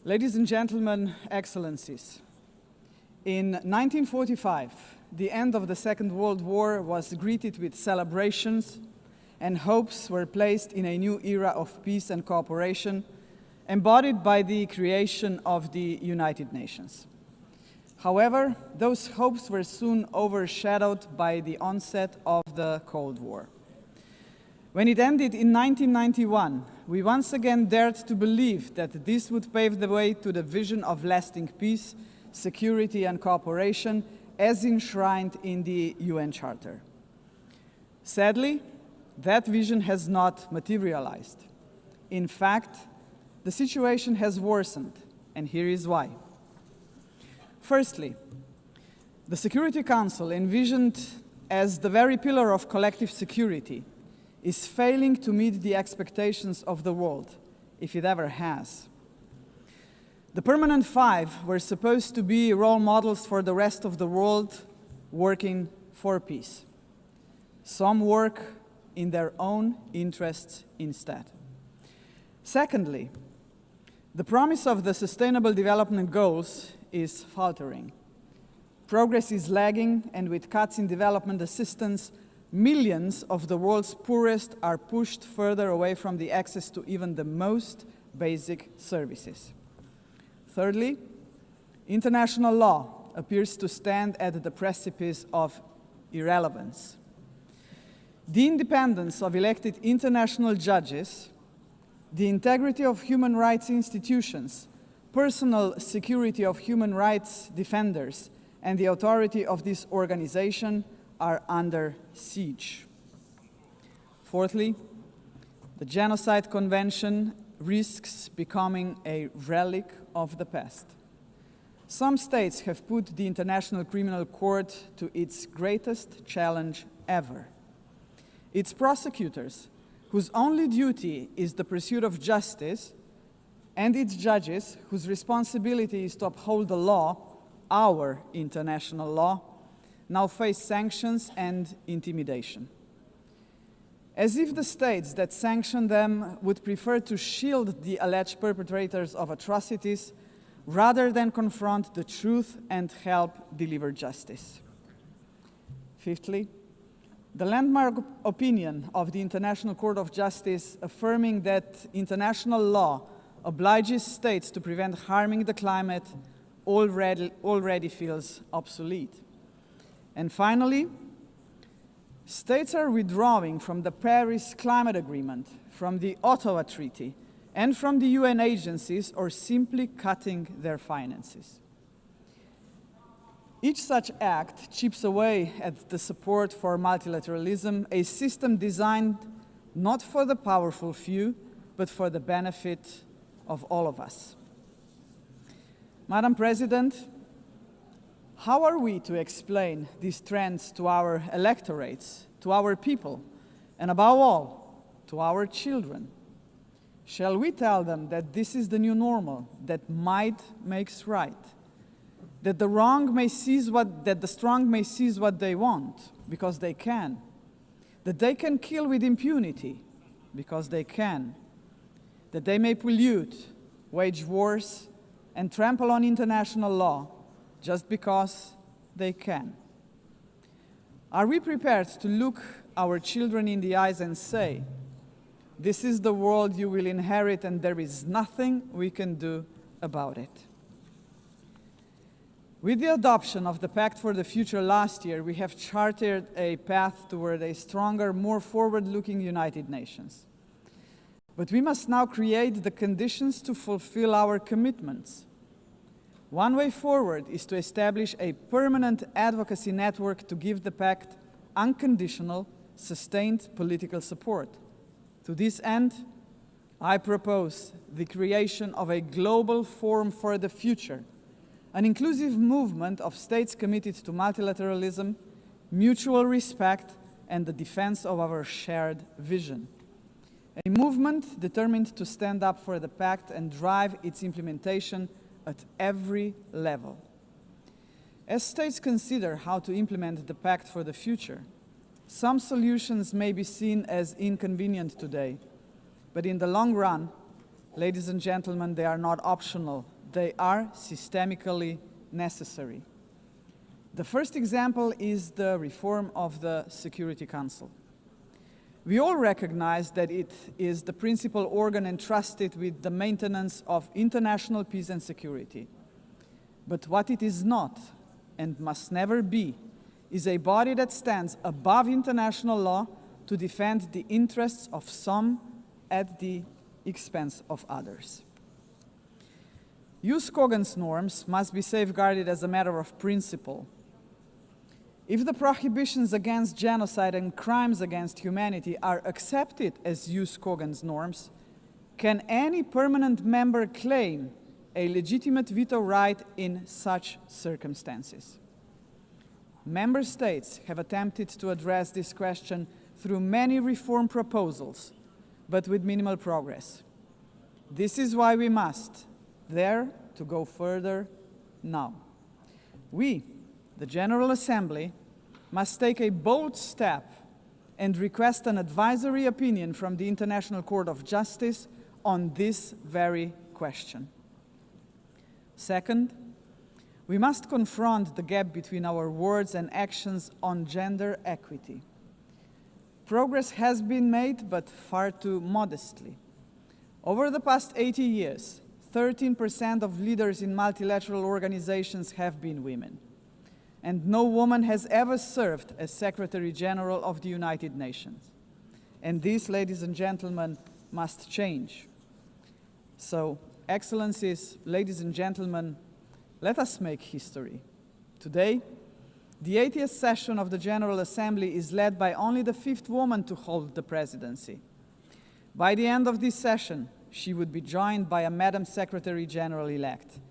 Ladies and gentlemen, excellencies, in 1945, the end of the Second World War was greeted with celebrations, and hopes were placed in a new era of peace and cooperation, embodied by the creation of the United Nations. However, those hopes were soon overshadowed by the onset of the Cold War. When it ended in 1991, we once again dared to believe that this would pave the way to the vision of lasting peace, security and cooperation as enshrined in the UN Charter. Sadly, that vision has not materialized. In fact, the situation has worsened, and here is why. Firstly, the Security Council, envisioned as the very pillar of collective security, is failing to meet the expectations of the world, if it ever has. The Permanent Five were supposed to be role models for the rest of the world working for peace. Some work in their own interests instead. Secondly, the promise of the Sustainable Development Goals is faltering. Progress is lagging, and with cuts in development assistance, millions of the world's poorest are pushed further away from the access to even the most basic services. Thirdly, international law appears to stand at the precipice of irrelevance. The independence of elected international judges, the integrity of human rights institutions, personal security of human rights defenders, and the authority of this organization are under siege. Fourthly, the Genocide Convention risks becoming a relic of the past. Some states have put the International Criminal Court to its greatest challenge ever. Its prosecutors, whose only duty is the pursuit of justice, and its judges, whose responsibility is to uphold the law, our international law, now face sanctions and intimidation. As if the states that sanction them would prefer to shield the alleged perpetrators of atrocities rather than confront the truth and help deliver justice. Fifthly, the landmark opinion of the International Court of Justice affirming that international law obliges states to prevent harming the climate already feels obsolete. And finally, states are withdrawing from the Paris Climate Agreement, from the Ottawa Treaty, and from the UN agencies, or simply cutting their finances. Each such act chips away at the support for multilateralism, a system designed not for the powerful few, but for the benefit of all of us. Madam President, how are we to explain these trends to our electorates, to our people, and above all, to our children? Shall we tell them that this is the new normal, that might makes right, that the strong may seize what they want, because they can, that they can kill with impunity, because they can, that they may pollute, wage wars, and trample on international law, just because they can? Are we prepared to look our children in the eyes and say, "This is the world you will inherit, and there is nothing we can do about it"? With the adoption of the Pact for the Future last year, we have charted a path toward a stronger, more forward-looking United Nations. But we must now create the conditions to fulfill our commitments. One way forward is to establish a permanent advocacy network to give the pact unconditional, sustained political support. To this end, I propose the creation of a global forum for the future, an inclusive movement of states committed to multilateralism, mutual respect, and the defense of our shared vision. A movement determined to stand up for the pact and drive its implementation at every level. As states consider how to implement the Pact for the Future, some solutions may be seen as inconvenient today, but in the long run, Ladies and gentlemen, they are not optional. They are systemically necessary. The first example is the reform of the Security Council. We all recognize that it is the principal organ entrusted with the maintenance of international peace and security. But what it is not, and must never be, is a body that stands above international law to defend the interests of some at the expense of others. Jus cogens norms must be safeguarded as a matter of principle. If the prohibitions against genocide and crimes against humanity are accepted as jus cogens norms, can any permanent member claim a legitimate veto right in such circumstances? Member states have attempted to address this question through many reform proposals, but with minimal progress. This is why we must dare to go further now. We, the General Assembly, must take a bold step and request an advisory opinion from the International Court of Justice on this very question. Second, we must confront the gap between our words and actions on gender equity. Progress has been made, but far too modestly. Over the past 80 years, 13% of leaders in multilateral organizations have been women. And no woman has ever served as Secretary General of the United Nations. And this, ladies and gentlemen, must change. So, Excellencies, ladies and gentlemen, let us make history. Today, the 80th session of the General Assembly is led by only the 5th woman to hold the presidency. By the end of this session, she would be joined by a Madam Secretary General-elect,